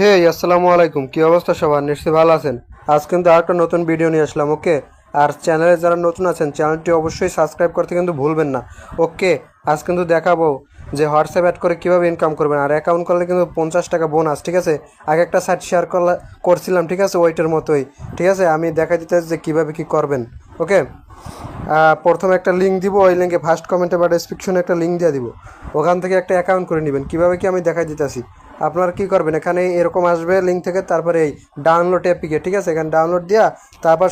হে আসসালামু আলাইকুম, কি অবস্থা সবার? নিশ্চয়ই ভালো আছেন। আজ কিন্তু আরেকটা নতুন ভিডিও নিয়ে আসলাম। ওকে, আর চ্যানেলে যারা নতুন আছেন চ্যানেলটি অবশ্যই সাবস্ক্রাইব করতে কিন্তু ভুলবেন না। ওকে, আজ কিন্তু দেখাবো যে হোয়াটসঅ্যাপ অ্যাড করে কীভাবে ইনকাম করবেন, আর অ্যাকাউন্ট করলে কিন্তু 50 টাকা বোনাস। ঠিক আছে, আগে একটা সাইট শেয়ার করছিলাম, ঠিক আছে, ওইটার মতোই। ঠিক আছে, আমি দেখা দিতে যে কীভাবে কী করবেন। ওকে, প্রথমে একটা লিঙ্ক দিব, ওই লিঙ্কে ফার্স্ট কমেন্টে বা ডেসক্রিপশনে একটা লিঙ্ক দিয়ে দিব। ওখান থেকে একটা অ্যাকাউন্ট করে নেবেন। কীভাবে কি আমি দেখাই দিতেছি। আপনারা কী করবেন, এখানে এরকম আসবে লিঙ্ক থেকে, তারপরে এই ডাউনলোড অ্যাপিকে, ঠিক আছে, এখানে ডাউনলোড দেওয়া, তারপর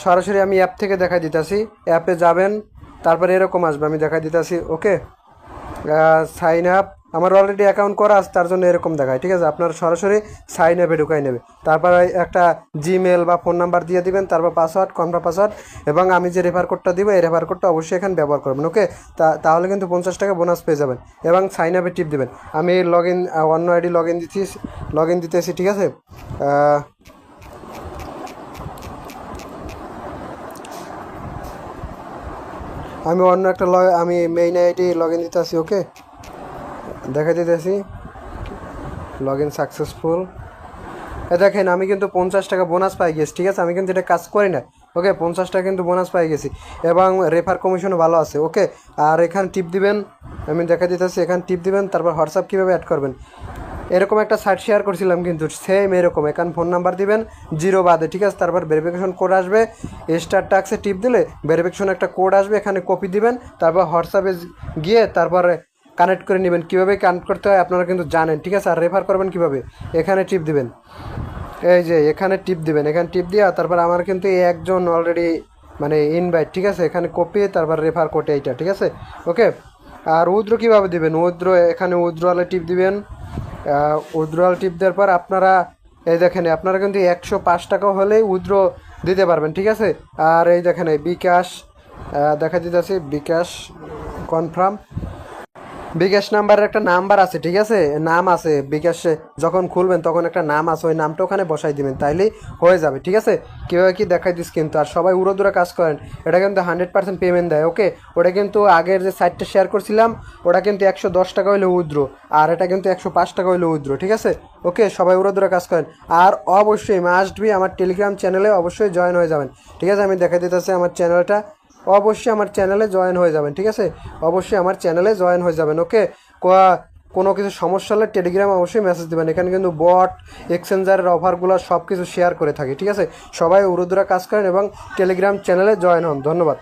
সরাসরি আমি অ্যাপ থেকে দেখাই দিতেছি। অ্যাপে যাবেন, তারপরে এরকম আসবে, আমি দেখাই দিতেছি। ওকে, সাইন আপ, আমার অলরেডি অ্যাকাউন্ট করা আছে, তার জন্য এরকম দেখায়। ঠিক আছে, আপনার সরাসরি সাইন আপে ঢুকাই নেবে। তারপর একটা জিমেল বা ফোন নাম্বার দিয়ে দিবেন, তারপর পাসওয়ার্ড, কনফার্ম পাসওয়ার্ড, এবং আমি যে রেফার কোডটা দিব এই রেফার কোডটা অবশ্যই এখানে ব্যবহার করবেন। ওকে, তাহলে কিন্তু 50 টাকা বোনাস পেয়ে যাবেন। এবং সাইন আপে টিপ দেবেন। আমি অন্য আইডি লগ ইন দিতেছি। ঠিক আছে, আমি অন্য একটা আমি মেইন আইডি লগ ইন দিতেছি। ওকে, দেখা দিতেছি লগ ইন সাকসেসফুল। দেখেন আমি কিন্তু 50 টাকা বোনাস পাই গেছি। ঠিক আছে, আমি কিন্তু এটা কাজ করি না। ওকে, 50 টাকা কিন্তু বোনাস পাই গেছি, এবং রেফার কমিশনও ভালো আছে। ওকে, আর এখানে টিপ দিবেন, আমি দেখা দিতেছি, এখানে টিপ দিবেন। তারপর হোয়াটসঅ্যাপ কীভাবে অ্যাড করবেন, এরকম একটা সাইট শেয়ার করছিলাম কিন্তু সেম এরকম। এখানে ফোন নাম্বার দিবেন 0 বাদে। ঠিক আছে, তারপর ভেরিফিকেশন কোড আসবে, স্টার টাক্সে টিপ দিলে ভেরিফিকেশন একটা কোড আসবে, এখানে কপি দিবেন, তারপর হোয়াটসঅ্যাপে গিয়ে তারপরে কানেক্ট করে নেবেন। কীভাবে কানেক্ট করতে হয় আপনারা কিন্তু জানেন। ঠিক আছে, আর রেফার করবেন কীভাবে, এখানে টিপ দিবেন, এই যে এখানে টিপ দিবেন, এখানে টিপ দিয়া তারপর আমার কিন্তু এই একজন অলরেডি মানে ইনভাইট। ঠিক আছে, এখানে কপি, তারপর রেফার কোড এইটা। ঠিক আছে, ওকে। আর উইথড্র কীভাবে দিবেন, এখানে উইথড্রলে টিপ দিবেন। উইথড্রল টিপ দেওয়ার পর আপনারা এই দেখেন, আপনারা কিন্তু 105 টাকা হলেই উইথড্র দিতে পারবেন। ঠিক আছে, আর এই দেখেন এই বিকাশ দেখা দিতেছি, বিকাশ কনফার্ম, বিকাশ নাম্বারের একটা নাম্বার আছে। ঠিক আছে, নাম আছে বিকাশে, যখন খুলবেন তখন একটা নাম আছে, ওই নামটা ওখানে বসাই দিবেন, তাইলেই হয়ে যাবে। ঠিক আছে, কীভাবে কি দেখাই দিস কিন্তু। আর সবাই উড়োদুরা কাজ করেন, এটা কিন্তু 100% পেমেন্ট দেয়। ওকে, ওটা কিন্তু আগের যে সাইটটা শেয়ার করছিলাম ওটা কিন্তু 110 টাকা হইলে উইথড্র, আর এটা কিন্তু 105 টাকা হইলে উইথড্র। ঠিক আছে, ওকে, সবাই উড়োদুরা কাজ করেন। আর অবশ্যই মাস্ট বি আমার টেলিগ্রাম চ্যানেলে অবশ্যই জয়েন হয়ে যাবেন। ঠিক আছে, আমি দেখা দিতেছি আমার চ্যানেলটা, অবশ্যই আমার চ্যানেলে জয়েন হয়ে যাবেন। ঠিক আছে, অবশ্যই আমার চ্যানেলে জয়েন হয়ে যাবেন। ওকে, কোনো কিছু সমস্যা হলে টেলিগ্রামে অবশ্যই মেসেজ দেবেন। এখানে কিন্তু বট এক্সচেঞ্জারের অফারগুলো সব কিছু শেয়ার করে থাকি। ঠিক আছে, সবাই উড়োদুরা কাজ করেন এবং টেলিগ্রাম চ্যানেলে জয়েন হন। ধন্যবাদ।